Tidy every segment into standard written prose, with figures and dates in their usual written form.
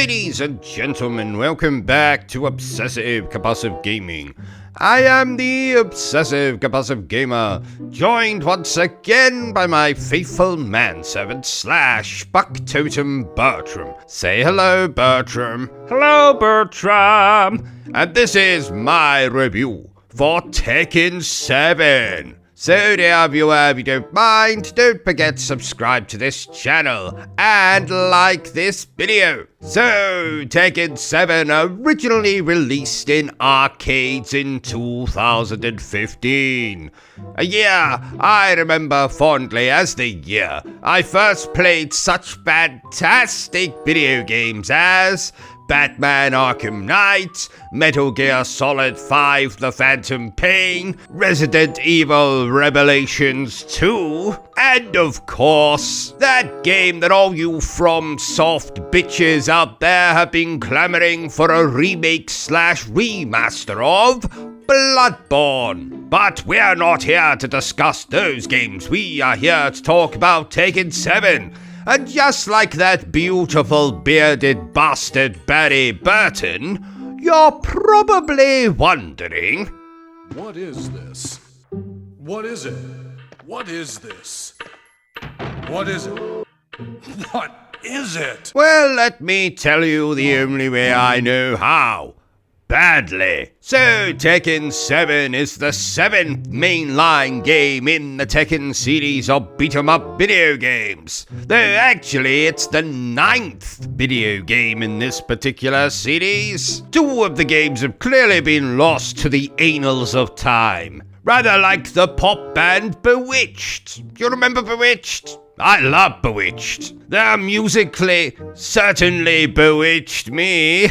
Ladies and gentlemen, welcome back to Obsessive Compulsive Gaming. I am the Obsessive Compulsive Gamer, joined once again by my faithful manservant / buck totem Bertrum. Say hello, Bertrum. Hello, Bertrum. And this is my review for Tekken 7. So dear viewer, if you don't mind, don't forget to subscribe to this channel and like this video. So, Tekken 7 originally released in arcades in 2015. A year I remember fondly as the year I first played such fantastic video games as Batman Arkham Knight, Metal Gear Solid 5 The Phantom Pain, Resident Evil Revelations 2, and of course, that game that all you from soft bitches out there have been clamoring for a remake / remaster of, Bloodborne. But we're not here to discuss those games, we are here to talk about Tekken 7. And just like that beautiful bearded bastard Barry Burton, you're probably wondering, what is this? What is it? What is this? What is it? What is it? Well, let me tell you the only way I know how. Badly. So, Tekken 7 is the 7th mainline game in the Tekken series of beat-em-up video games. Though actually, it's the 9th video game in this particular series. 2 of the games have clearly been lost to the annals of time. Rather like the pop band Bewitched. Do you remember Bewitched? I love Bewitched. Their musically certainly bewitched me.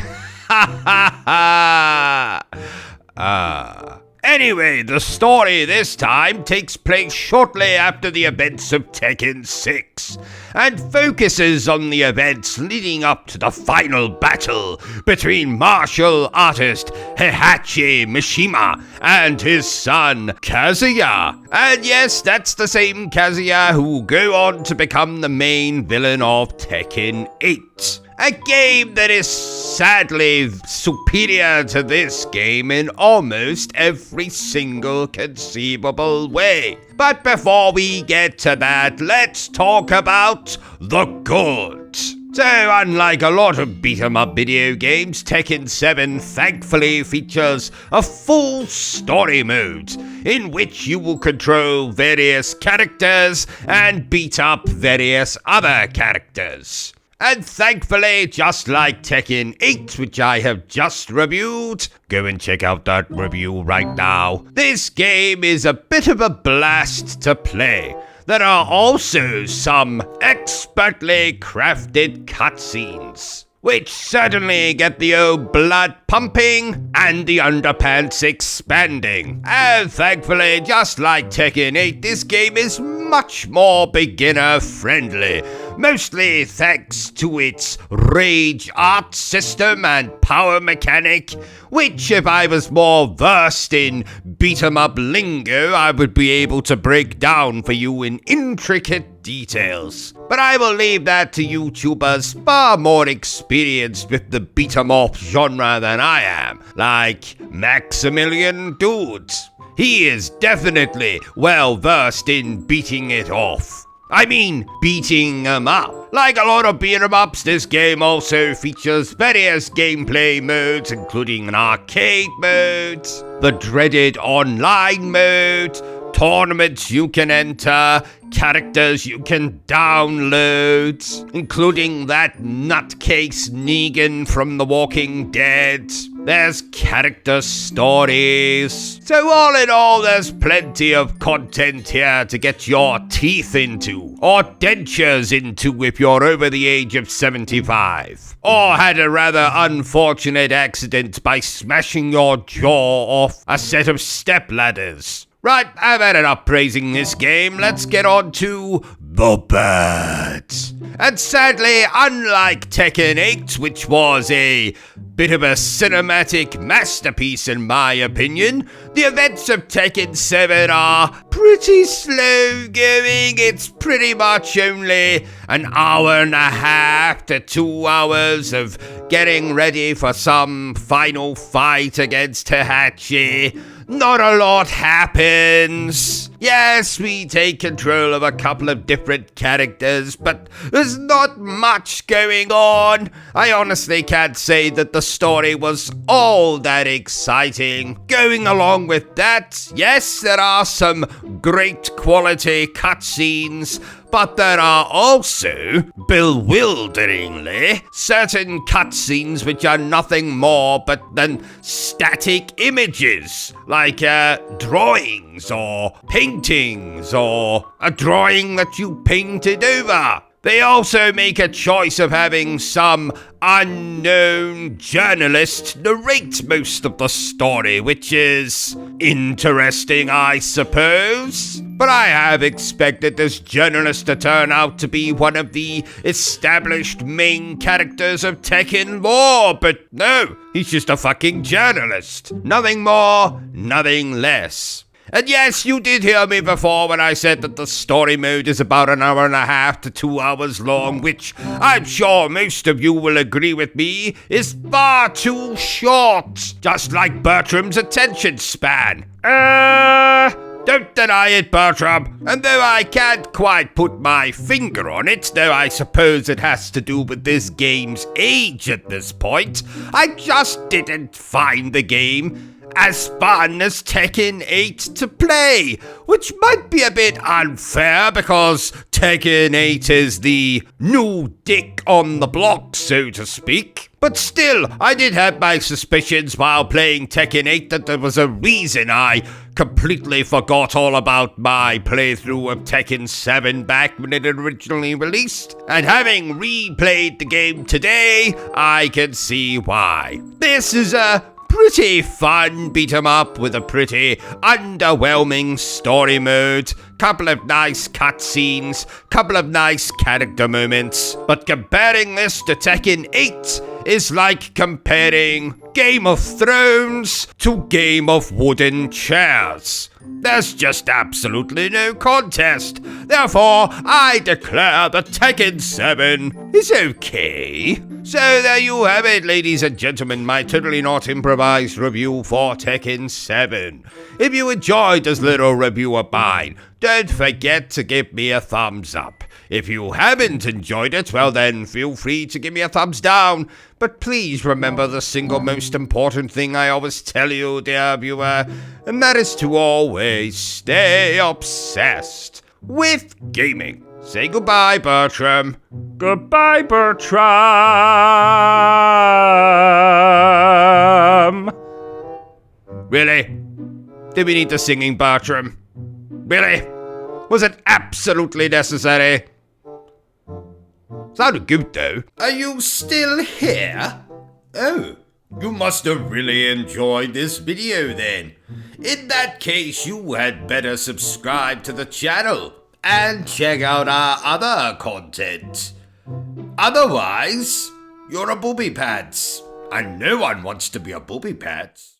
Anyway, the story this time takes place shortly after the events of Tekken 6 and focuses on the events leading up to the final battle between martial artist Heihachi Mishima and his son Kazuya. And yes, that's the same Kazuya who will go on to become the main villain of Tekken 8. A game that is sadly superior to this game in almost every single conceivable way. But before we get to that, let's talk about the good. So, unlike a lot of beat-em-up video games, Tekken 7 thankfully features a full story mode, in which you will control various characters and beat up various other characters. And thankfully, just like Tekken 8, which I have just reviewed, go and check out that review right now, this game is a bit of a blast to play. There are also some expertly crafted cutscenes, which certainly get the old blood pumping and the underpants expanding. And thankfully, just like Tekken 8, this game is much more beginner friendly, mostly thanks to its rage art system and power mechanic, which if I was more versed in beat-em-up lingo, I would be able to break down for you in intricate details. But I will leave that to YouTubers far more experienced with the beat-em-up genre than I am, like Maximilian Dudes. He is definitely well versed in beating it off. I mean, beating 'em up. Like a lot of beat-em-ups, this game also features various gameplay modes, including an arcade mode, the dreaded online mode, tournaments you can enter, characters you can download, including that nutcase Negan from The Walking Dead. There's character stories. So all in all, there's plenty of content here to get your teeth into, or dentures into if you're over the age of 75, or had a rather unfortunate accident by smashing your jaw off a set of stepladders. Right, I've had enough praising this game. Let's get on to the bad. And sadly, unlike Tekken 8, which was a bit of a cinematic masterpiece in my opinion, the events of Tekken 7 are pretty slow going. It's pretty much only an hour and a half to 2 hours of getting ready for some final fight against Heihachi. Not a lot happens. Yes, we take control of a couple of different characters, but there's not much going on. I honestly can't say that the story was all that exciting. Going along with that, yes, there are some great quality cutscenes, but there are also, bewilderingly, certain cutscenes which are nothing more but than static images, like drawings or paintings or a drawing that you painted over. They also make a choice of having some unknown journalist narrate most of the story, which is interesting, I suppose. But I have expected this journalist to turn out to be one of the established main characters of Tekken lore, but no, he's just a fucking journalist. Nothing more, nothing less. And yes, you did hear me before when I said that the story mode is about an hour and a half to 2 hours long, which I'm sure most of you will agree with me is far too short, just like Bertrum's attention span. Don't deny it, Bertrum. And though I can't quite put my finger on it, though I suppose it has to do with this game's age at this point, I just didn't find the game as fun as Tekken 8 to play, which might be a bit unfair because Tekken 8 is the new dick on the block, so to speak. But still, I did have my suspicions while playing Tekken 8 that there was a reason I completely forgot all about my playthrough of Tekken 7 back when it originally released. And having replayed the game today, I can see why. This is a pretty fun beat 'em up with a pretty underwhelming story mode, couple of nice cutscenes, couple of nice character moments. But comparing this to Tekken 8 is like comparing Game of Thrones to Game of Wooden Chairs. There's just absolutely no contest. Therefore, I declare that Tekken 7 is okay. So there you have it, ladies and gentlemen, my totally not improvised review for Tekken 7. If you enjoyed this little review of mine, don't forget to give me a thumbs up. If you haven't enjoyed it, well then feel free to give me a thumbs down. But please remember the single most important thing I always tell you, dear viewer, and that is to always stay obsessed with gaming. Say goodbye, Bertrum. Goodbye, Bertram. Really? Did we need the singing, Bertrum? Really? Was it absolutely necessary? Sounded good, though. Are you still here? Oh, you must have really enjoyed this video then. In that case, you had better subscribe to the channel and check out our other content. Otherwise, you're a booby pants, and no one wants to be a booby pants.